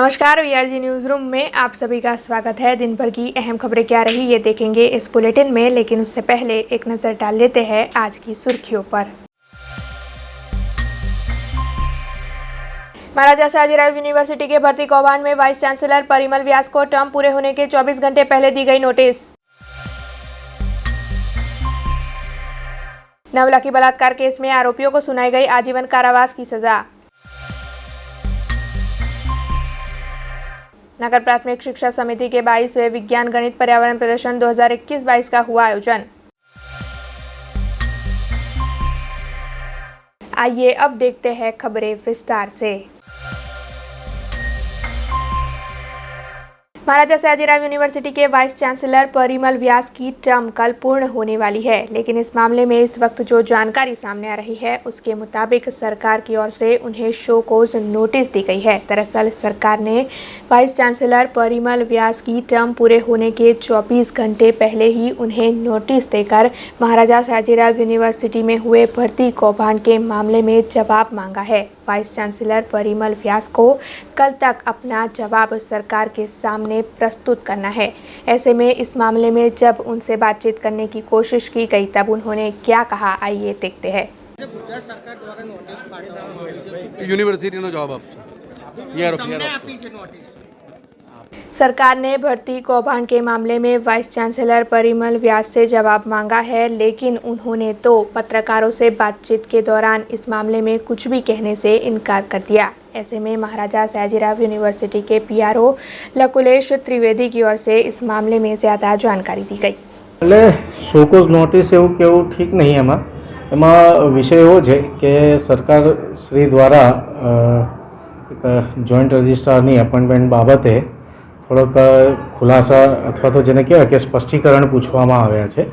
नमस्कार, वीआरजी news room में आप सभी का स्वागत है। दिन भर की अहम खबरें क्या रही ये देखेंगे इस बुलेटिन में, लेकिन उससे पहले एक नज़र डाल लेते हैं आज की सुर्खियों पर। महाराजा सयाजीराव यूनिवर्सिटी के भर्ती कौभांड में वाइस चांसलर परिमल व्यास को टर्म पूरे होने के 24 घंटे पहले दी गई नोटिस। नवलखी बलात्कार केस में आरोपियों को सुनाई गई आजीवन कारावास की सजा। नगर प्राथमिक शिक्षा समिति के 22वें विज्ञान गणित पर्यावरण प्रदर्शन 2021-22 का हुआ आयोजन। आइए अब देखते हैं खबरें विस्तार से। महाराजा सयाजीराव यूनिवर्सिटी के वाइस चांसलर परिमल व्यास की टर्म कल पूर्ण होने वाली है, लेकिन इस मामले में इस वक्त जो जानकारी सामने आ रही है उसके मुताबिक सरकार की ओर से उन्हें शो कोज नोटिस दी गई है। दरअसल सरकार ने वाइस चांसलर परिमल व्यास की टर्म पूरे होने के 24 घंटे पहले ही उन्हें नोटिस देकर महाराजा सयाजीराव यूनिवर्सिटी में हुए भर्ती कौभांड के मामले में जवाब मांगा है। वाइस चांसलर परिमल व्यास को कल तक अपना जवाब सरकार के सामने प्रस्तुत करना है। ऐसे में इस मामले में जब उनसे बातचीत करने की कोशिश की गई तब उन्होंने क्या कहा, आइए देखते हैं। यूनिवर्सिटी नो जवाब सरकार ने भर्ती कौभांड के मामले में वाइस चांसलर परिमल व्यास से जवाब मांगा है, लेकिन उन्होंने तो पत्रकारों से बातचीत के दौरान इस मामले में कुछ भी कहने से इनकार कर दिया। ऐसे में महाराजा सयाजीराव यूनिवर्सिटी के पीआरओ लकुलेश त्रिवेदी की ओर से इस मामले में ज़्यादा जानकारी दी गई। એટલે શોકોઝ નોટિસ એવું કેવું ઠીક નહીં। એમાં વિષય એવો છે કે સરકાર શ્રી દ્વારા જોઈન્ટ રજિસ્ટ્રારની એપોઇન્ટમેન્ટ બાબતે થોડોક ખુલાસા અથવા તો જેને કહેવાય કે સ્પષ્ટીકરણ પૂછવામાં આવ્યા છે।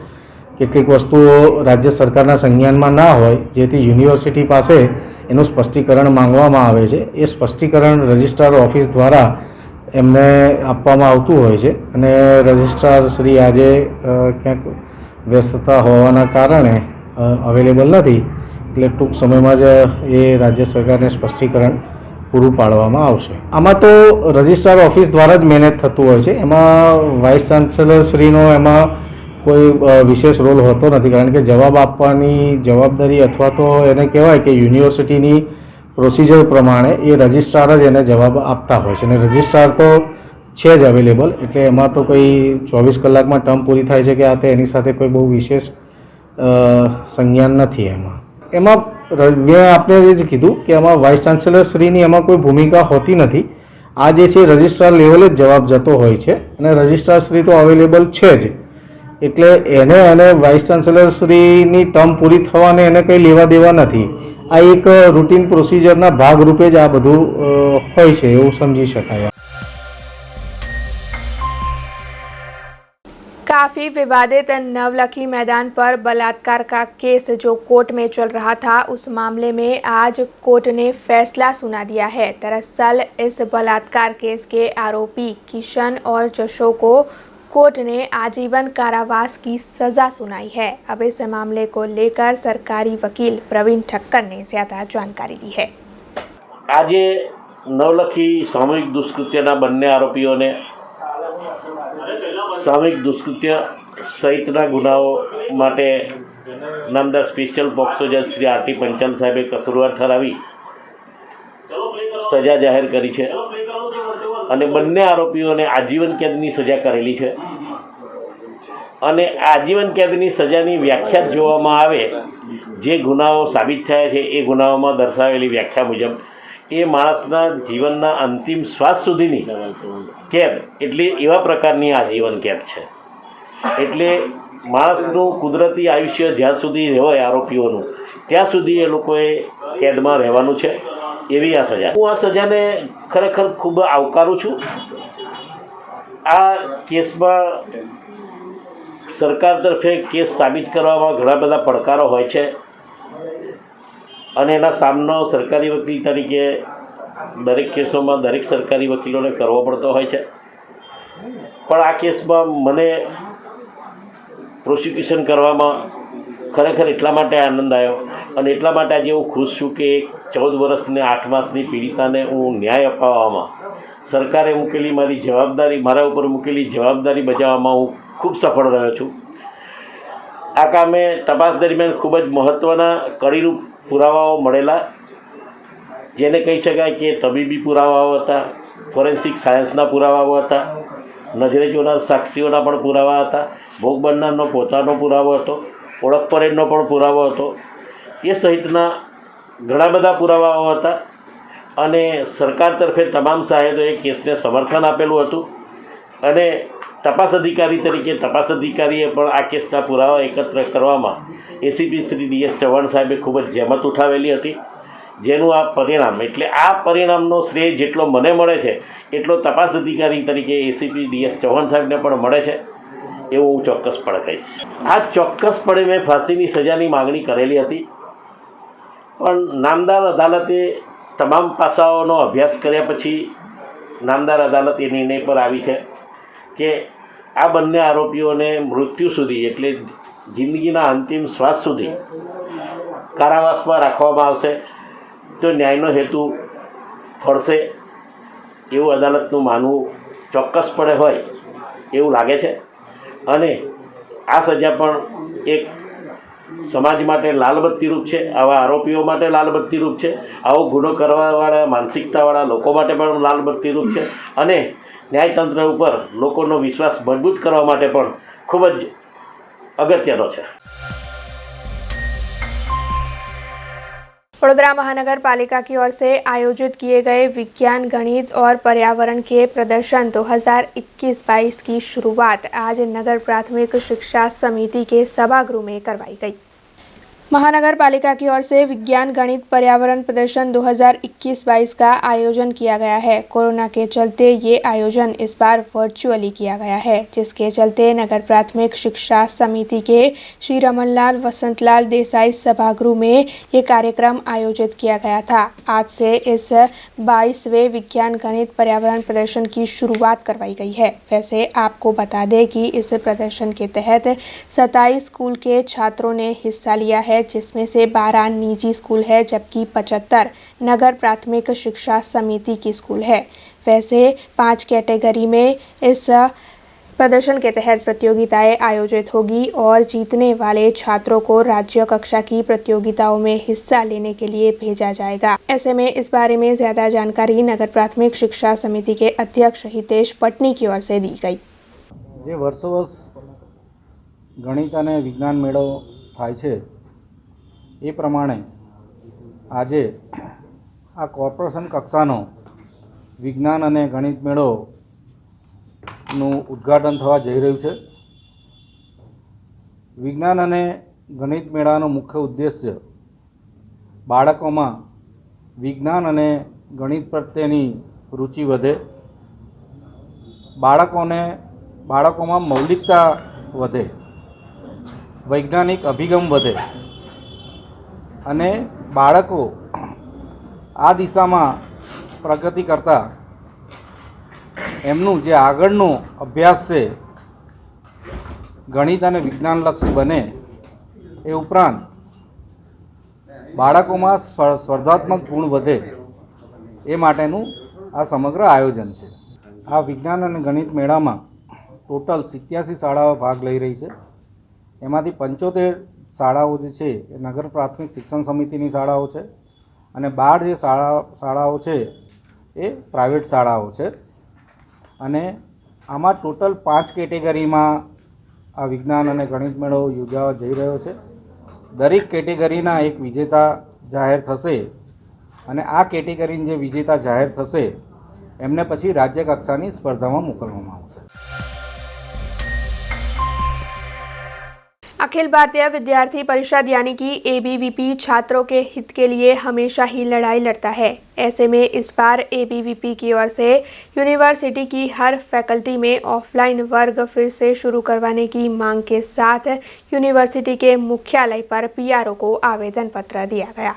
કેટલીક વસ્તુઓ રાજ્ય સરકારના સંજ્ઞાનમાં ના હોય જેથી યુનિવર્સિટી પાસે એનું સ્પષ્ટીકરણ માંગવામાં આવે છે। એ સ્પષ્ટીકરણ રજિસ્ટ્રાર ઓફિસ દ્વારા એમને આપવામાં આવતું હોય છે અને રજિસ્ટ્રાર શ્રી આજે ક્યાંક વ્યસ્તતા હોવાના કારણે અવેલેબલ નથી, એટલે ટૂંક સમયમાં જ એ રાજ્ય સરકારને સ્પષ્ટીકરણ પૂરું પાડવામાં આવશે। આમાં તો રજિસ્ટ્રાર ઓફિસ દ્વારા જ મેનેજ થતું હોય છે। એમાં વાઇસ ચાન્સેલર શ્રીનો એમાં કોઈ વિશેષ રોલ હોતો નથી, કારણ કે જવાબ આપવાની જવાબદારી અથવા તો એને કહેવાય કે યુનિવર્સિટીની પ્રોસિજર પ્રમાણે એ રજિસ્ટ્રાર જ એને જવાબ આપતા હોય છે અને રજિસ્ટ્રાર તો છે જ અવેલેબલ, એટલે એમાં તો કોઈ 24 કલાકમાં ટર્મ પૂરી થાય છે કે આ તે એની સાથે કોઈ બહુ વિશેષ સંજ્ઞાન નથી। એમાં મેં આપને જે કીધું કે એમાં વાઇસ ચાન્સેલર શ્રીની એમાં કોઈ ભૂમિકા હોતી નથી। આ જે છે રજિસ્ટ્રાર લેવલે જ જવાબ જતો હોય છે અને રજિસ્ટ્રાર શ્રી તો અવેલેબલ છે જ, એટલે એને અને વાઇસ ચાન્સેલર શ્રીની ટર્મ પૂરી થવાને એને કંઈ લેવા દેવા નથી। આ એક રૂટીન પ્રોસિજરના ભાગરૂપે જ આ બધું હોય છે એવું સમજી શકાય। काफी विवादित नवलखी मैदान पर बलात्कार का केस जो कोर्ट में चल रहा था, उस मामले में आज कोर्ट ने फैसला सुना दिया है। दरअसल इस बलात्कार केस के आरोपी किशन और जशो को कोर्ट ने आजीवन कारावास की सजा सुनाई है। अब इस मामले को लेकर सरकारी वकील प्रवीण ठक्कर ने ज्यादा जानकारी दी है। आज नवलखी सामूहिक दुष्कृत्यना बंने आरोपीओने सामूहिक दुष्कृत्य सहितना गुनाओं माटे नामदार स्पेशल पॉक्सो जज श्री आर टी पंचाल साहेबे कसूरवार ठरावी सजा जाहिर करी है અને બંને આરોપીઓને આજીવન કેદની સજા કરેલી છે અને આજીવન કેદની સજાની વ્યાખ્યા જોવામાં આવે, જે ગુનાઓ સાબિત થયા છે એ ગુનાઓમાં દર્શાવેલી વ્યાખ્યા મુજબ એ માણસના જીવનના અંતિમ શ્વાસ સુધીની કેદ એટલે એવા પ્રકારની આજીવન કેદ છે। એટલે માણસનું કુદરતી આયુષ્ય જ્યાં સુધી હોય આરોપીઓનું ત્યાં સુધી એ લોકોએ કેદમાં રહેવાનું છે। એવી આ સજા, હું આ સજાને ખરેખર ખૂબ આવકારું છું। આ કેસમાં સરકાર તરફે કેસ સાબિત કરવામાં ઘણા બધા પડકારો હોય છે અને એના સામનો સરકારી વકીલ તરીકે દરેક કેસોમાં દરેક સરકારી વકીલોને કરવો પડતો હોય છે। પણ આ કેસમાં મને પ્રોસિક્યુશન કરવામાં ખરેખર એટલા માટે આનંદ આવ્યો અને એટલા માટે આજે હું ખુશ છું કે 14 વર્ષ ને 8 માસની પીડિતાને હું ન્યાય અપાવવામાં સરકારે મૂકેલી મારા ઉપર મૂકેલી જવાબદારી બજાવવામાં હું ખૂબ સફળ રહ્યો છું। આ કામે તપાસ દરમિયાન ખૂબ જ મહત્ત્વના કડીરૂપ પુરાવાઓ મળેલા, જેને કહી શકાય કે તબીબી પુરાવાઓ હતા, ફોરેન્સિક સાયન્સના પુરાવાઓ હતા, નજરે જોનાર સાક્ષીઓના પણ પુરાવા હતા, ભોગ બનનારનો પોતાનો પુરાવો હતો, ઓળખ પરેડનો પણ પુરાવો હતો। એ સહિતના ઘણા બધા પુરાવાઓ હતા અને સરકાર તરફે તમામ સાહેબોએ કેસને સમર્થન આપેલું હતું અને તપાસ અધિકારી તરીકે તપાસ અધિકારીએ પણ આ કેસના પુરાવા એકત્ર કરવામાં એસીપી શ્રી DS ચૌહાણ સાહેબે ખૂબ જ જહેમત ઉઠાવેલી હતી, જેનું આ પરિણામ એટલે આ પરિણામનો શ્રેય જેટલો મને મળે છે એટલો તપાસ અધિકારી તરીકે એસીપી DS ચૌહાણ સાહેબને પણ મળે છે એવું હું ચોક્કસપણે કહીશ। આ ચોક્કસપણે મેં ફાંસીની સજાની માગણી કરેલી હતી, પણ નામદાર અદાલતે તમામ પાસાઓનો અભ્યાસ કર્યા પછી નામદાર અદાલત એ નિર્ણય પર આવી છે કે આ બંને આરોપીઓને મૃત્યુ સુધી એટલે જિંદગીના અંતિમ શ્વાસ સુધી કારાવાસમાં રાખવામાં આવશે તો ન્યાયનો હેતુ ફળશે એવું અદાલતનું માનવું ચોક્કસપણે હોય એવું લાગે છે અને આ સજા પણ એક સમાજ માટે લાલબત્તીરૂપ છે, આવા આરોપીઓ માટે લાલબત્તીરૂપ છે, આવો ગુનો કરવાવાળા માનસિકતાવાળા લોકો માટે પણ લાલબત્તીરૂપ છે અને ન્યાયતંત્ર ઉપર લોકોનો વિશ્વાસ મજબૂત કરવા માટે પણ ખૂબ જ અગત્યનો છે। वडोदरा महानगर पालिका की ओर से आयोजित किए गए विज्ञान, गणित और पर्यावरण के प्रदर्शन 2021-22 की शुरुआत आज नगर प्राथमिक शिक्षा समिति के सभागृह में करवाई गई। महानगर पालिका की ओर से विज्ञान, गणित, पर्यावरण प्रदर्शन 2021-22 का आयोजन किया गया है। कोरोना के चलते ये आयोजन इस बार वर्चुअली किया गया है, जिसके चलते नगर प्राथमिक शिक्षा समिति के श्री रमनलाल वसंतलाल देसाई सभागृह में ये कार्यक्रम आयोजित किया गया था। आज से इस 22वें विज्ञान, गणित, पर्यावरण प्रदर्शन की शुरुआत करवाई गई है। वैसे आपको बता दें कि इस प्रदर्शन के तहत 27 स्कूल के छात्रों ने हिस्सा लिया है, जिसमें से 12 निजी स्कूल है जबकि 75 नगर प्राथमिक शिक्षा समिति की स्कूल है। वैसे 5 कैटेगरी में इस प्रदर्शन के तहत प्रतियोगिताएं आयोजित होगी और जीतने वाले छात्रों को राज्य कक्षा की प्रतियोगिताओं में हिस्सा लेने के लिए भेजा जाएगा। ऐसे में इस बारे में ज्यादा जानकारी नगर प्राथमिक शिक्षा समिति के अध्यक्ष हितेश पटनी की ओर से दी गई। जे वर्षोवर्ष गणित और विज्ञान मेळो थाय छे ए प्रमाणे आजे आ कॉर्पोरेशन कक्षानो विज्ञान और गणित मेळोનું उद्घाटन થવા જઈ રહ્યું છે। विज्ञान और गणित मेळाનો मुख्य उद्देश्य बाळकोमां विज्ञान और गणित प्रत्येनी रुचि वधे, बाळकोमां मौलिकता वधे, वैज्ञानिक अभिगम वधे અને બાળકો આ દિશામાં પ્રગતિ કરતા એમનું જે આગળનો અભ્યાસ છે ગણિત અને વિજ્ઞાનલક્ષી બને એ ઉપરાંત બાળકોમાં સ્પર્ધાત્મક ગુણ વધે એ માટેનું આ સમગ્ર આયોજન છે। આ વિજ્ઞાન અને ગણિત મેળામાં ટોટલ 87 શાળાઓ ભાગ લઈ રહી છે। એમાંથી 75 શાળાઓ જે છે એ નગર પ્રાથમિક શિક્ષણ સમિતિની શાળાઓ છે અને 12 જે શાળાઓ છે એ પ્રાઇવેટ શાળાઓ છે અને આમાં ટોટલ 5 કેટેગરીમાં આ વિજ્ઞાન અને ગણિત મેળો યોજાવા જઈ રહ્યો છે। દરેક કેટેગરીના એક વિજેતા જાહેર થશે અને આ કેટેગરીના જે વિજેતા જાહેર થશે એમને પછી રાજ્ય કક્ષાની સ્પર્ધામાં મોકલવામાં આવશે। अखिल भारतीय विद्यार्थी परिषद यानी कि ABVP छात्रों के हित के लिए हमेशा ही लड़ाई लड़ता है। ऐसे में इस बार ABVP की ओर से यूनिवर्सिटी की हर फैकल्टी में ऑफलाइन वर्ग फिर से शुरू करवाने की मांग के साथ यूनिवर्सिटी के मुख्यालय पर PRO को आवेदन पत्र दिया गया।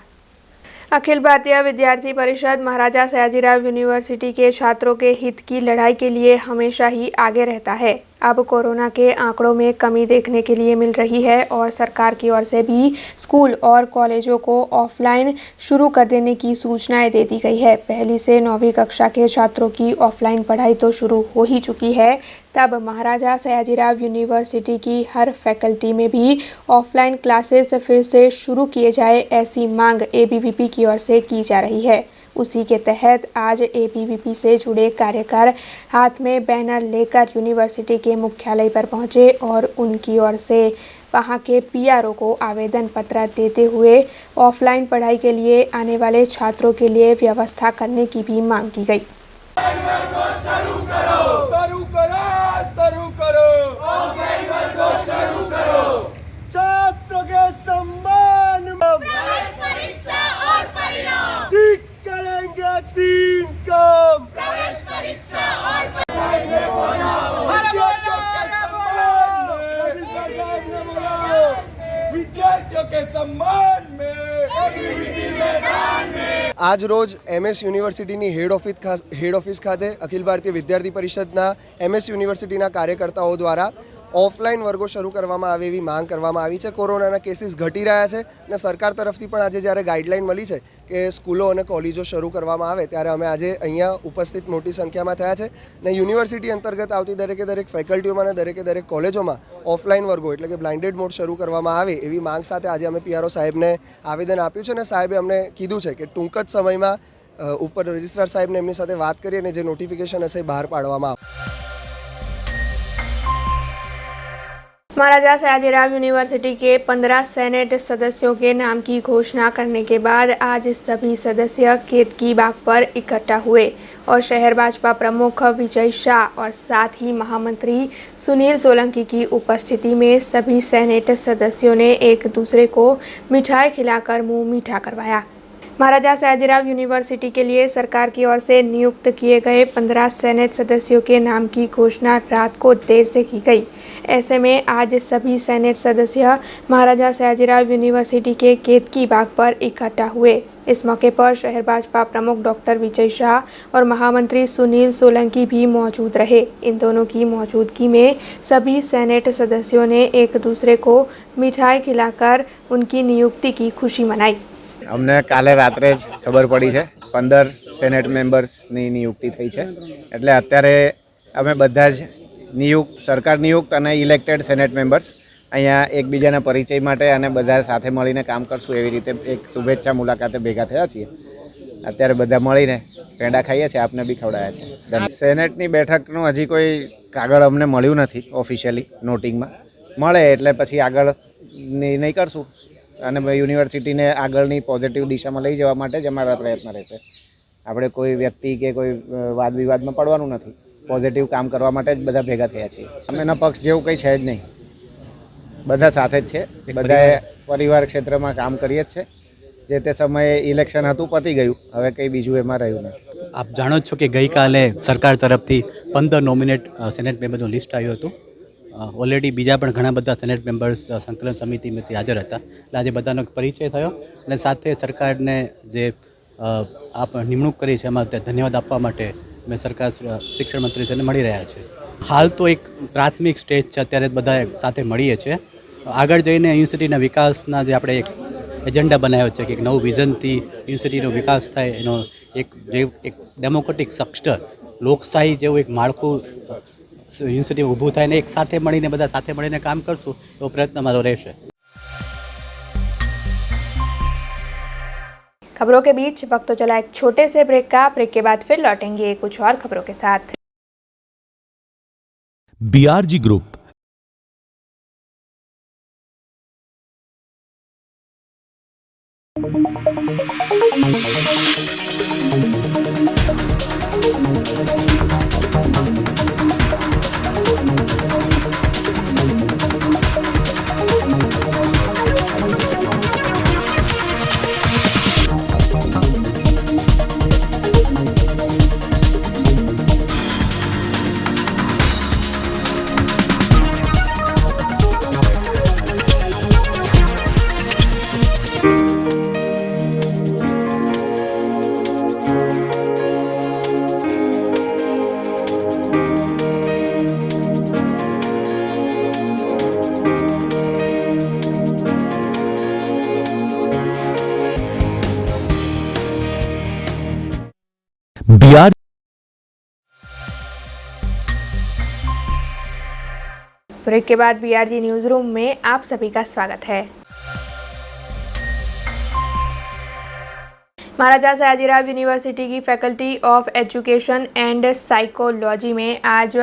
अखिल भारतीय विद्यार्थी परिषद महाराजा सयाजीराव यूनिवर्सिटी के छात्रों के हित की लड़ाई के लिए हमेशा ही आगे रहता है। अब कोरोना के आंकड़ों में कमी देखने के लिए मिल रही है और सरकार की ओर से भी स्कूल और कॉलेजों को ऑफलाइन शुरू कर देने की सूचनाएं दे दी गई है। पहली से 9वीं कक्षा के छात्रों की ऑफलाइन पढ़ाई तो शुरू हो ही चुकी है, तब महाराजा सयाजीराव यूनिवर्सिटी की हर फैकल्टी में भी ऑफलाइन क्लासेस फिर से शुरू किए जाए, ऐसी मांग एबीवीपी की ओर से की जा रही है। उसी के तहत आज एबीवीपी से जुड़े कार्यकर हाथ में बैनर लेकर यूनिवर्सिटी के मुख्यालय पर पहुंचे और उनकी ओर से वहां के पीआरओ को आवेदन पत्र देते हुए ऑफलाइन पढ़ाई के लिए आने वाले छात्रों के लिए व्यवस्था करने की भी मांग की गई। छात्रों के सम्मान प्रवेश परीक्षा और परिणाम ठीक करेंगे 3 काम प्रवेश परीक्षा और विद्यार्थियों के सम्मान में आज रोज एमएस यूनिवर्सिटीनी हेड ऑफिस खाते अखिल भारतीय विद्यार्थी परिषदना एमएस यूनिवर्सिटीना कार्यकर्ताओं द्वारा ऑफलाइन वर्गो शुरू करवामां आवे एवी मांग करवामां आवी छे। कोरोनाना केसीस घटी रह्या छे ने सरकार तरफथी पण आजे ज्यारे गाइडलाइन मळी छे के स्कूलों अने कॉलेजों शुरू करवामां आवे त्यारे अमे आजे अहींया उपस्थित मोटी संख्यामां थया छे ने यूनिवर्सिटी अंतर्गत आवती दरेके दरेक फेकल्टीओमां ने दरेके दरेक कॉलेजोमां ऑफलाइन वर्गो एटले के ब्लाइंडेड मोड शुरू करवामां आवे एवी मांग साथे आजे अमे पीआरओ साहेबने आवेदन आप्युं छे ने साहेबे अમને કીધું છે કે ટૂંક જ સમયમાં ઉપર રજિસ્ટ્રાર સાહેબને એમની સાથે વાત કરી અને જે નોટિફિકેશન હશે બહાર પાડવામાં આવશે। महाराजा सयाजीराव यूनिवर्सिटी के 15 सेनेट सदस्यों के नाम की घोषणा करने के बाद आज सभी सदस्य केतकी बाग पर इकट्ठा हुए और शहर भाजपा प्रमुख विजय शाह और साथ ही महामंत्री सुनील सोलंकी की उपस्थिति में सभी सेनेट सदस्यों ने एक दूसरे को मिठाई खिलाकर मुंह मीठा करवाया। महाराजा सयाजीराव यूनिवर्सिटी के लिए सरकार की ओर से नियुक्त किए गए 15 सेनेट सदस्यों के नाम की घोषणा रात को देर से की गई। ऐसे में आज सभी सेनेट सदस्य महाराजा सयाजीराव यूनिवर्सिटी के केतकी बाग पर इकट्ठा हुए। इस मौके पर शहर भाजपा प्रमुख डॉक्टर विजय शाह और महामंत्री सुनील सोलंकी भी मौजूद रहे। इन दोनों की मौजूदगी में सभी सेनेट सदस्यों ने एक दूसरे को मिठाई खिलाकर उनकी नियुक्ति की खुशी मनाई। अमने काले रात्रे ज खबर पड़ी है 15 सेनेट मेम्बर्सनी नियुक्ति थई है एटले अत्यारे अमे बधा ज नियुक्त सरकार नियुक्त अने इलेक्टेड सेनेट मेम्बर्स अहींया एकबीजाना परिचय माटे अने बधा साथे मळीने काम करशुं एवी रीते एक शुभेच्छा मुलाकाते भेगा थया छीए। अत्यारे बधा मळीने पेंडा खाईए छे, आपने बी खवડાયા છે। सेनेटनी बेठकनुं हजी कोई कागळ अमने मळ्युं नथी ऑफिशियली नोटिंगमां, मळे एटले पछी आगळ निर्णय करशुं અને યુનિવર્સિટીને આગળની પોઝિટિવ દિશામાં લઈ જવા માટે જ અમારા પ્રયત્ન રહેશે। આપણે કોઈ વ્યક્તિ કે કોઈ વાદ વિવાદમાં પડવાનું નથી, પોઝિટિવ કામ કરવા માટે જ બધા ભેગા થયા છીએ। અમેના પક્ષ જેવું કંઈ છે જ નહીં, બધા સાથે જ છે, બધાએ પરિવાર ક્ષેત્રમાં કામ કરીએ જ છે। જે તે સમયે ઇલેક્શન હતું પતી ગયું, હવે કંઈ બીજું એમાં રહ્યું નથી। આપ જાણો છો કે ગઈકાલે સરકાર તરફથી 15 નોમિનેટ સેનેટ મેમ્બરનું લિસ્ટ આવ્યું હતું। ઓલરેડી બીજા પણ ઘણા બધા સેનેટ મેમ્બર્સ સંકલન સમિતિમાંથી હાજર હતા, એટલે આજે બધાનો પરિચય થયો અને સાથે સરકારને જે આપ નિમણૂક કરી છે એમાં ધન્યવાદ આપવા માટે મેં સરકાર શિક્ષણ મંત્રીશ્રીને મળી રહ્યા છે। હાલ તો એક પ્રાથમિક સ્ટેજ છે, અત્યારે બધા સાથે મળીએ છીએ। આગળ જઈને યુનિવર્સિટીના વિકાસના જે આપણે એક એજન્ડા બનાવ્યો છે કે એક નવું વિઝનથી યુનિવર્સિટીનો વિકાસ થાય, એનો એક ડેમોક્રેટિક સ્ટ્રક્ચર લોકશાહી જેવું એક માળખું यूनिवर्सिटी ऊभू थाय ने एक साथे मळीने बधा साथे मळीने काम करशुं एवो प्रयत्न मारो रहेशे। खबरों के बीच वक्त तो चला एक छोटे से ब्रेक का। ब्रेक के बाद फिर लौटेंगे कुछ और खबरों के साथ। बीआरजी ग्रुप ब्रेक के बाद BRG न्यूज़ रूम में आप सभी का स्वागत है। महाराजा सयाजीराव यूनिवर्सिटी की faculty of education and psychology में आज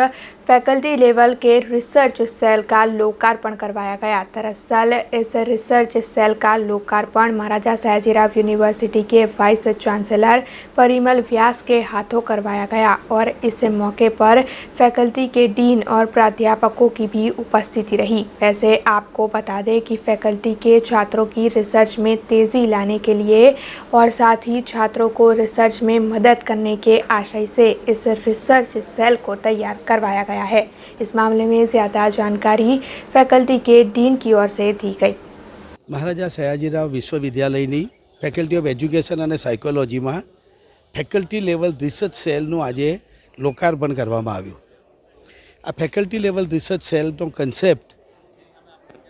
फैकल्टी लेवल के रिसर्च सेल का लोकार्पण करवाया गया। दरअसल इस रिसर्च सेल का लोकार्पण महाराजा सयाजीराव यूनिवर्सिटी के वाइस चांसलर परिमल व्यास के हाथों करवाया गया और इस मौके पर फैकल्टी के डीन और प्राध्यापकों की भी उपस्थिति रही। वैसे आपको बता दें कि फैकल्टी के छात्रों की रिसर्च में तेज़ी लाने के लिए और साथ ही छात्रों को रिसर्च में मदद करने के आशय से इस रिसर्च सेल को तैयार करवाया गया है। इस मामले में ज़्यादा जानकारी फैकल्टी के डीन की ओर से दी गई। महाराजा सयाजीराव विश्वविद्यालयની ફેકલ્ટી ઓફ એજ્યુકેશન અને સાયકોલોજીમાં ફેકલ્ટી લેવલ રિસર્ચ સેલનું આજે લોકાર્પણ કરવામાં આવ્યું। આ ફેકલ્ટી લેવલ રિસર્ચ સેલનો કન્સેપ્ટ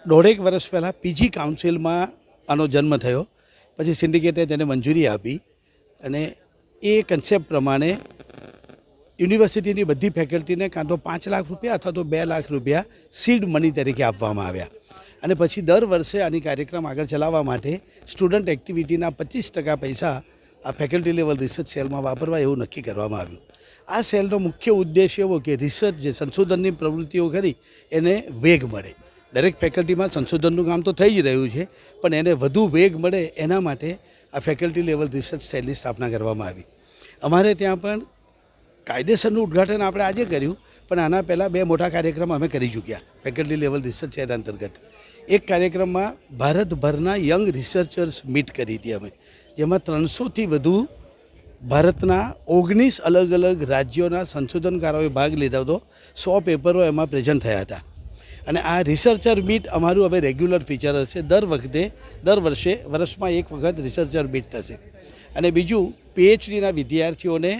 1.5 વર્ષ પહેલાં પીજી કાઉન્સિલમાં આનો જન્મ થયો, પછી સિન્ડિકેટે તેને મંજૂરી આપી અને એ કન્સેપ્ટ પ્રમાણે યુનિવર્સિટીની બધી ફેકલ્ટીને કાં તો 5 લાખ રૂપિયા અથવા તો 2 લાખ રૂપિયા સીડ મની તરીકે આપવામાં આવ્યા અને પછી દર વર્ષે આની કાર્યક્રમ આગળ ચલાવવા માટે સ્ટુડન્ટ એક્ટિવિટીના 25% પૈસા આ ફેકલ્ટી લેવલ રિસર્ચ સેલમાં વાપરવા એવું નક્કી કરવામાં આવ્યું। આ સેલનો મુખ્ય ઉદ્દેશ એવો કે રિસર્ચ જે સંશોધનની પ્રવૃત્તિઓ કરી એને વેગ મળે। દરેક ફેકલ્ટીમાં સંશોધનનું કામ તો થઈ જ રહ્યું છે, પણ એને વધુ વેગ મળે એના માટે આ ફેકલ્ટી લેવલ રિસર્ચ સેલની સ્થાપના કરવામાં આવી। અમારે ત્યાં પણ કાયદેસરનું ઉદ્ઘાટન આપણે આજે કર્યું, પણ આના પહેલાં 2 મોટા કાર્યક્રમ અમે કરી ચૂક્યા ફેકલ્ટી લેવલ રિસર્ચ સેલ અંતર્ગત। એક કાર્યક્રમમાં ભારતભરના યંગ રિસર્ચર્સ મીટ કરી હતી અમે, જેમાં 300થી વધુ ભારતના 19 અલગ અલગ રાજ્યોના સંશોધનકારોએ ભાગ લીધો હતો। 100 પેપરો એમાં પ્રેઝન્ટ થયા હતા અને આ રિસર્ચર મીટ અમારું હવે રેગ્યુલર ફીચર હશે। દર વર્ષે વર્ષમાં એક વખત રિસર્ચર મીટ થશે। અને બીજું PhDના વિદ્યાર્થીઓને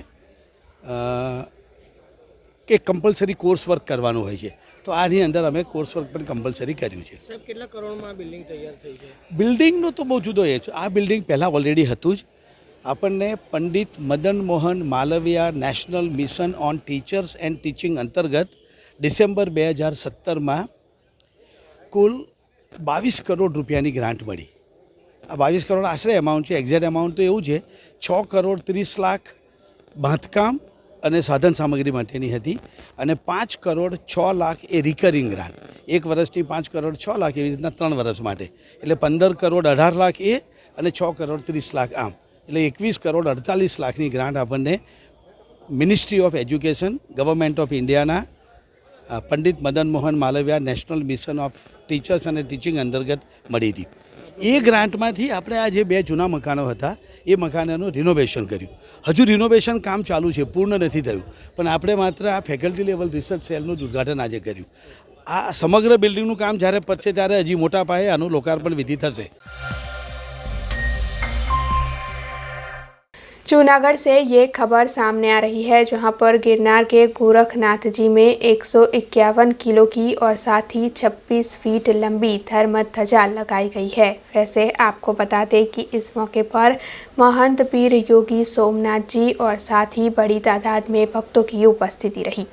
કે કમ્પલસરી કોર્સ વર્ક કરવાનું હોય છે, તો આની અંદર અમે કોર્સ વર્ક પણ કમ્પલસરી કર્યું છે। સાહેબ, કેટલા કરોડમાં બિલ્ડિંગ તૈયાર થઈ છે? બિલ્ડિંગનો તો બહુ જુદો એ છે। આ બિલ્ડિંગ પહેલાં ઓલરેડી હતું જ। આપણને Pandit Madan Mohan Malaviya national mission on teachers and teaching અંતર્ગત ડિસેમ્બર 2017માં કુલ 22 કરોડ રૂપિયાની ગ્રાન્ટ મળી। આ 22 કરોડ આશરે એમાઉન્ટ છે, એક્ઝેક્ટ એમાઉન્ટ તો એવું છે 6 કરોડ 30 લાખ બાંધકામ અને સાધન સામગ્રી માટેની હતી અને 5 કરોડ 6 લાખ એ રિકરિંગ ગ્રાન્ટ, એક વર્ષથી 5 કરોડ 6 લાખ એવી રીતના 3 વર્ષ માટે, એટલે 15 કરોડ 18 લાખ એ અને 6 કરોડ 30 લાખ આમ, એટલે 21 કરોડ 48 લાખની ગ્રાન્ટ આપણને ministry of education government of ઇન્ડિયાના Pandit Madan Mohan Malaviya national mission of teachers અને ટીચિંગ અંતર્ગત મળી હતી। એ ગ્રાન્ટમાંથી આપણે આ જે 2 જૂના મકાનો હતા એ મકાનોનું રિનોવેશન કર્યું। હજુ રિનોવેશન કામ ચાલુ છે, પૂર્ણ નથી થયું, પણ આપણે માત્ર આ ફેકલ્ટી લેવલ રિસર્ચ સેલનું ઉદ્ઘાટન આજે કર્યું। આ સમગ્ર બિલ્ડિંગનું કામ જ્યારે પતશે ત્યારે હજી મોટા પાયે આનું લોકાર્પણ વિધિ થશે। जूनागढ़ से ये खबर सामने आ रही है, जहां पर गिरनार के गोरखनाथ जी में 151 किलो की और साथ ही 26 फीट लंबी धर्म ध्वजा लगाई गई है। वैसे आपको बता दें कि इस मौके पर महंत पीर योगी सोमनाथ जी और साथ ही बड़ी तादाद में भक्तों की उपस्थिति रही।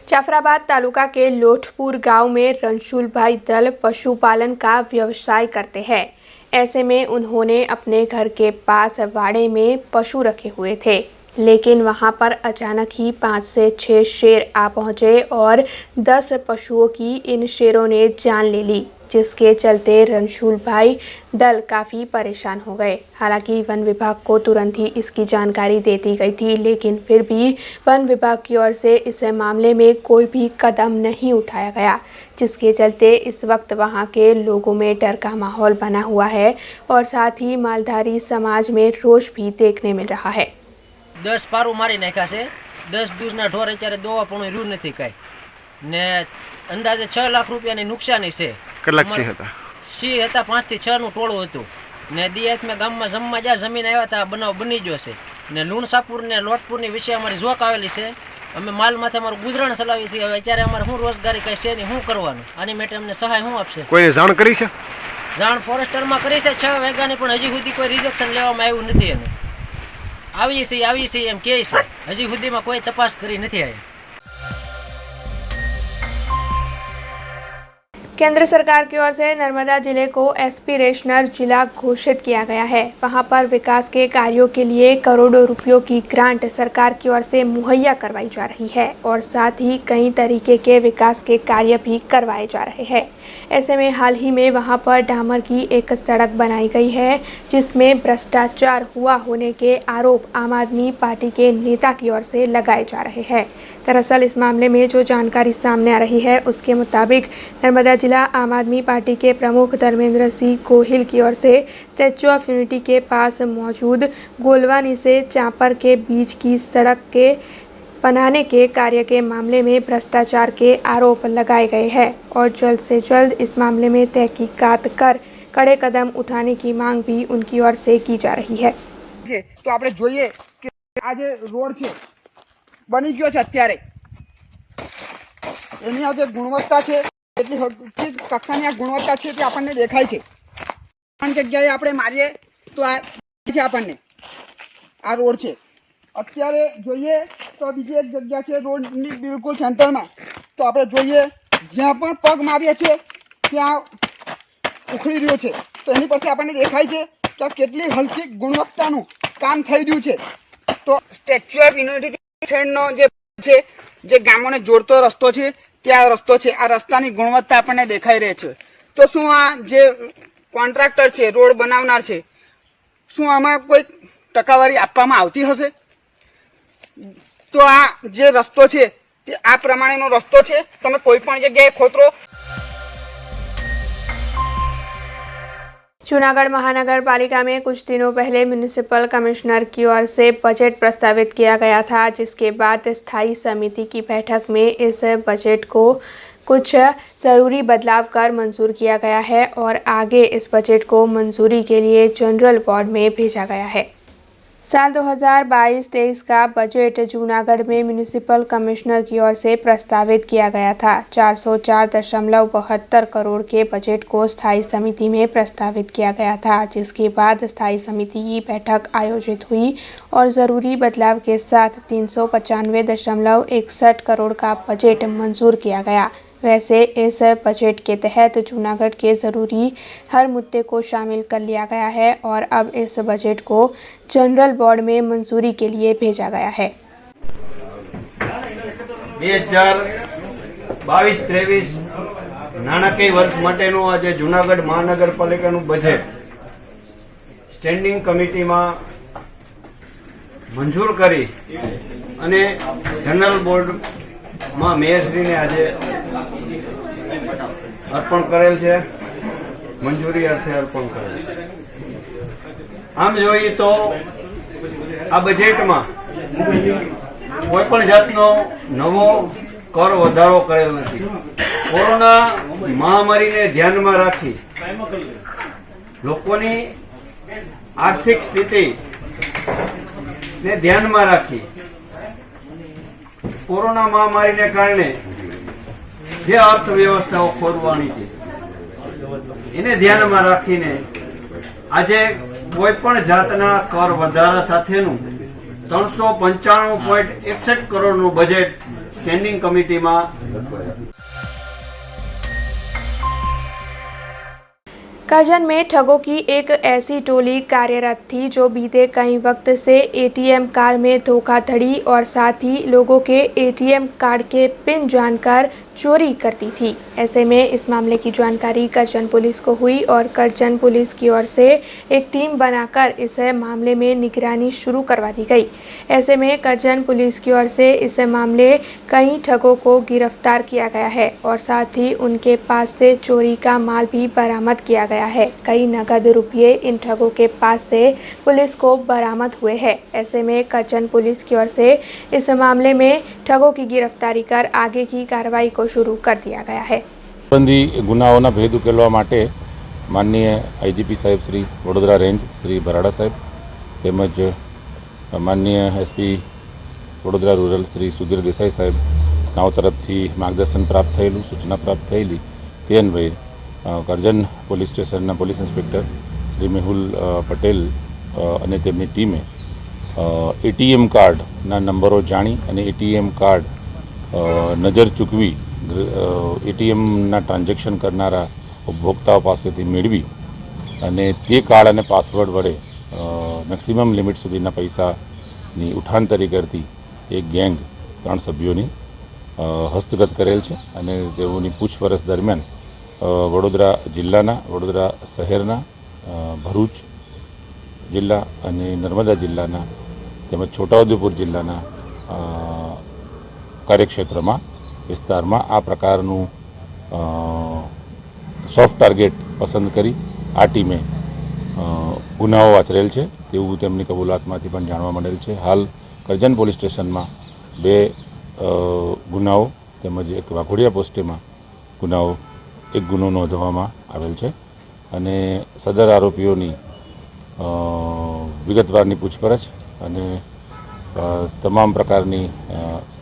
जाफराबाद तालुका के लोठपुर गांव में रणशूल भाई दल पशुपालन का व्यवसाय करते हैं। ऐसे में उन्होंने अपने घर के पास वाड़े में पशु रखे हुए थे, लेकिन वहां पर अचानक ही 5 से 6 शेर आ पहुंचे और 10 पशुओं की इन शेरों ने जान ले ली, जिसके चलते रणशूल भाई दल काफ़ी परेशान हो गए। हालांकि वन विभाग को तुरंत ही इसकी जानकारी दे दी गई थी, लेकिन फिर भी वन विभाग की ओर से इस मामले में कोई भी कदम नहीं उठाया गया, जिसके चलते इस वक्त वहां के लोगों में डर का माहौल बना हुआ है और साथ ही मालधारी समाज में रोष भी देखने मिल रहा है। 10 પારું મારી નાખ્યા છે 10 દિવસના ઢોર અત્યારે દોવા પણ રહ્યું નથી કાંઈ ને અંદાજે 6 લાખ રૂપિયાની નુકસાની છે. કેટલાક સિંહ હતા? સિંહ હતા 5 થી 6 નું ટોળું હતું ને દિયાતમાં ગામમાં જમવા જ્યાં જમીન આવ્યા હતા બનાવ બની ગયો છે ને લુણસાપુર ને લોટપુરની વિશે અમારી જોક આવેલી છે. અમે માલ માથે અમારું ગુજરાન ચલાવીએ છીએ. હવે અત્યારે અમારે શું રોજગારી કંઈ છે નહીં, શું કરવાનું? આની માટે અમને સહાય શું આપશે? કોઈને જાણ કરી છે? જાણ ફોરેસ્ટરમાં કરી છે 6 વાગ્યાની, પણ હજી સુધી કોઈ રિજેક્શન લેવામાં આવ્યું નથી. અમે આવીએ છીએ એમ કહે છે, હજી સુધીમાં કોઈ તપાસ કરી નથી આવી. केंद्र सरकार की ओर से नर्मदा जिले को एस्पिरेशनल जिला घोषित किया गया है। वहां पर विकास के कार्यों के लिए करोड़ों रुपयों की ग्रांट सरकार की ओर से मुहैया करवाई जा रही है और साथ ही कई तरीके के विकास के कार्य भी करवाए जा रहे हैं। ऐसे में हाल ही में वहां पर डामर की एक सड़क बनाई गई है जिसमें भ्रष्टाचार हुआ होने के आरोप आम आदमी पार्टी के नेता की ओर से लगाए जा रहे हैं। दरअसल इस मामले में जो जानकारी सामने आ रही है उसके मुताबिक नर्मदा जिला आम आदमी पार्टी के प्रमुख धर्मेंद्र सिंह गोहिल की ओर से स्टैच्यू ऑफ यूनिटी के पास मौजूद गोलवानी से चांपर के बीच की सड़क के बनाने के कार्य के मामले में भ्रष्टाचार के आरोप लगाए गए हैं और जल्द से जल्द इस मामले में तहकीकात कर कड़े कदम उठाने की मांग भी उनकी ओर से की जा रही है। तो આપણે જોઈએ કે આ જે રોડ છે બની ગયો છે અત્યારે એની આ જે ગુણવત્તા છે એટલી કક્ષાની આ ગુણવત્તા છે તે આપણને દેખાય છે. પણ જગ્યાએ આપણે મારીએ તો આ છે આપણને આ રોડ છે. અત્યારે જોઈએ તો બીજી એક જગ્યા છે રોડની બિલકુલ સેન્ટરમાં, તો આપણે જોઈએ જ્યાં પણ પગ મારીએ છીએ ત્યાં ઉખડી રહ્યો છે. તો એની પરથી આપણને દેખાય છે કે કેટલી હલકી ગુણવત્તાનું કામ થઈ રહ્યું છે. તો સ્ટેચ્યુ ઓફ યુનિટી છેડનો જે ગામોને જોડતો રસ્તો છે ત્યાં રસ્તો છે. આ રસ્તાની ગુણવત્તા આપણને દેખાઈ રહી છે. તો શું આ જે કોન્ટ્રાક્ટર છે, રોડ બનાવનાર છે, શું આમાં કોઈ ટકાવારી આપવામાં આવતી હશે? તો આ જે રસ્તો છે તે આ પ્રમાણેનો રસ્તો છે, તમે કોઈ પણ જગ્યાએ ખોતરો. जूनागढ़ महानगर पालिका में कुछ दिनों पहले म्यूनिसिपल कमिश्नर की ओर से बजट प्रस्तावित किया गया था, जिसके बाद स्थायी समिति की बैठक में इस बजट को कुछ ज़रूरी बदलाव कर मंजूर किया गया है और आगे इस बजट को मंजूरी के लिए जनरल बोर्ड में भेजा गया है। साल 2022-23 का बजट जूनागढ़ में म्यूनिसिपल कमिश्नर की ओर से प्रस्तावित किया गया था। 404.72 करोड़ के बजट को स्थायी समिति में प्रस्तावित किया गया था, जिसके बाद स्थायी समिति की बैठक आयोजित हुई और ज़रूरी बदलाव के साथ 395.61 करोड़ का बजट मंजूर किया गया। वैसे इस बजट के तहत जूनागढ़ के ज़रूरी हर मुद्दे को शामिल कर लिया गया है और अब इस बजट को जनरल बोर्ड में मंजूरी के लिए भेजा गया है। 2022-23 નાણાકીય વર્ષ માટેનું આજે જૂનાગઢ મહાનગરપાલિકાનું બજેટ સ્ટેન્ડિંગ કમિટીમાં મંજૂર કરી અને જનરલ બોર્ડમાં મેયરશ્રીને આજે અર્પણ કરેલ છે, મંજૂરી અર્થે અર્પણ કરેલ છે. આમ જોઈએ તો આ બજેટમાં કોઈ પણ જાતનો નવો કર વધારો કરેલ નથી. કોરોના મહામારીને ધ્યાનમાં રાખી લોકોની આર્થિક સ્થિતિને ધ્યાનમાં રાખી કોરોના મહામારીને કારણે જે અર્થવ્યવસ્થાઓ ખોરવાની છે એને ધ્યાનમાં રાખીને આજે કોઈ પણ જાતના કર વધારા સાથેનું 395.61 કરોડનું બજેટ સ્ટેન્ડિંગ કમિટીમાં. करजन में ठगों की एक ऐसी टोली कार्यरत थी जो बीते कई वक्त से एटीएम कार्ड में धोखाधड़ी और साथ ही लोगों के एटीएम कार्ड के पिन जानकर चोरी करती थी। ऐसे में इस मामले की जानकारी करजन पुलिस को हुई और करजन पुलिस की ओर से एक टीम बनाकर इस मामले में निगरानी शुरू करवा दी गई। ऐसे में करजन पुलिस की ओर से इस मामले कई ठगों को गिरफ्तार किया गया है और साथ ही उनके पास से चोरी का माल भी बरामद किया गया है। कई नगद रुपये इन ठगों के पास से पुलिस को बरामद हुए हैं। ऐसे में करजन पुलिस की ओर से इस मामले में ठगों की गिरफ्तारी कर आगे की कार्रवाई को शुरू कर दिया गया है। संबंधी गुनाओना भेद उकेलवा माटे माननीय आईजीपी साहेब श्री वडोदरा रेंज श्री बराड़ा साहेब તેમજ માનનીય એસપી વડોદરા રૂરલ શ્રી સુધીર દેસાઈ સાહેબ નાઓ તરફથી માર્ગદર્શન પ્રાપ્ત થયેલું, સૂચના પ્રાપ્ત થયેલી તે અન્વયે કરજણ પોલીસ સ્ટેશનના પોલીસ ઇન્સ્પેક્ટર શ્રી મેહુલ પટેલ અને તેમની ટીમે એટીએમ કાર્ડના નંબરો જાણી અને એટીએમ કાર્ડ નજર ચૂકવી એટીએમના ટ્રાન્ઝેક્શન કરનારા ઉપભોક્તાઓ પાસેથી મેળવી અને તે કાર્ડ અને પાસવર્ડ વડે મેક્સિમમ લિમિટ સુધીના પૈસાની ઉઠાંતરી કરતી એક ગેંગ 3 સભ્યોની હસ્તગત કરેલ છે અને તેઓની પૂછપરછ દરમિયાન વડોદરા જિલ્લાના, વડોદરા શહેરના, ભરૂચ જિલ્લા અને નર્મદા જિલ્લાના તેમજ છોટાઉદેપુર જિલ્લાના કાર્યક્ષેત્રમાં વિસ્તારમાં આ પ્રકારનું સોફ્ટ ટાર્ગેટ પસંદ કરી આ ટીમે ગુનાઓ આચરેલ છે તેવું તેમની કબૂલાતમાંથી પણ જાણવા મળેલ છે। હાલ કરજણ પોલીસ સ્ટેશનમાં 2 ગુનાઓ તેમજ એક વાઘોડિયા પોસ્ટેમાં ગુનાઓ એક ગુનો નોંધવામાં આવેલ છે અને સદર આરોપીઓની વિગતવારની પૂછપરછ અને તમામ પ્રકારની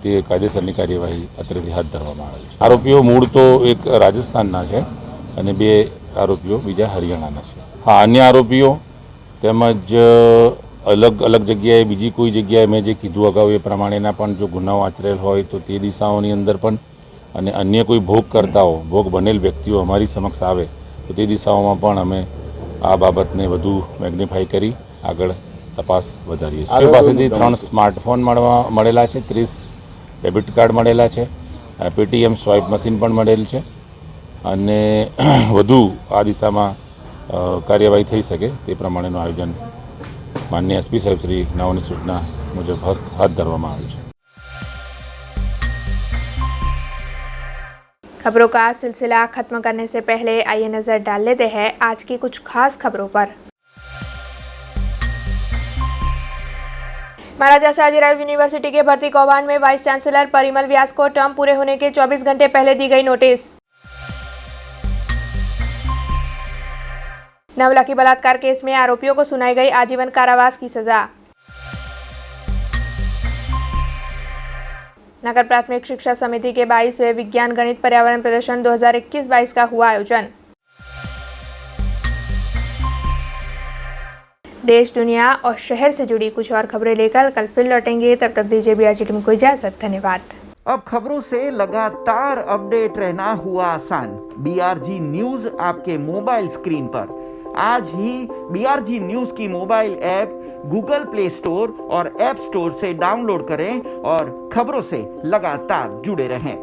તે કાયદેસરની કાર્યવાહી અત્રેથી હાથ ધરવામાં આવેલ છે। આરોપીઓ મૂળ તો એક રાજસ્થાનના છે અને 2 આરોપીઓ બીજા હરિયાણાના છે। हाँ, अन्य आरोपीओ તેમજ અલગ અલગ જગ્યાએ બીજી કોઈ જગ્યાએ મેં જે કીધું અગાઉ એ પ્રમાણેના પણ જો ગુનાઓ આચરેલ હોય તો તે દિશાઓની અંદર પણ અને અન્ય કોઈ ભોગકર્તાઓ, ભોગ બનેલ વ્યક્તિઓ અમારી સમક્ષ આવે તો તે દિશાઓમાં પણ અમે આ બાબતને વધુ મેગ્નિફાઈ કરી આગળ તપાસ વધારીએ છીએ। એ પાસેથી 3 સ્માર્ટફોન મળેલા છે, 30 ડેબિટ કાર્ડ મળેલા છે, પેટીએમ સ્વાઇપ મશીન પણ મળેલ છે અને વધુ આ દિશામાં કાર્યવાહી થઈ શકે તે પ્રમાણેનું આયોજન માનનીય એસપી સાહેબ શ્રી નાઓની સૂચના મુજબ હાથ ધરવામાં આવ્યું છે। खबरों का सिलसिला खत्म करने से पहले आइए नजर डाल लेते हैं आज की कुछ खास खबरों पर। महाराजा सयाजीराव यूनिवर्सिटी के भर्ती कौभांड में वाइस चांसलर परिमल व्यास को टर्म पूरे होने के 24 घंटे पहले दी गई नोटिस। नवलखी बलात्कार केस में आरोपियों को सुनाई गई आजीवन कारावास की सजा। नगर प्राथमिक शिक्षा समिति के 22वें विज्ञान गणित पर्यावरण प्रदर्शन 2021-22 का हुआ आयोजन। देश, दुनिया और शहर से जुड़ी कुछ और खबरें लेकर कल फिर लौटेंगे। तब तक दीजिए BRG टीम को इजाजत। धन्यवाद। अब खबरों से लगातार अपडेट रहना हुआ आसान। BRG न्यूज आपके मोबाइल स्क्रीन पर आज ही BRG न्यूज की mobile app Google play store और ऐप स्टोर से डाउनलोड करें और खबरों से लगातार जुड़े रहें।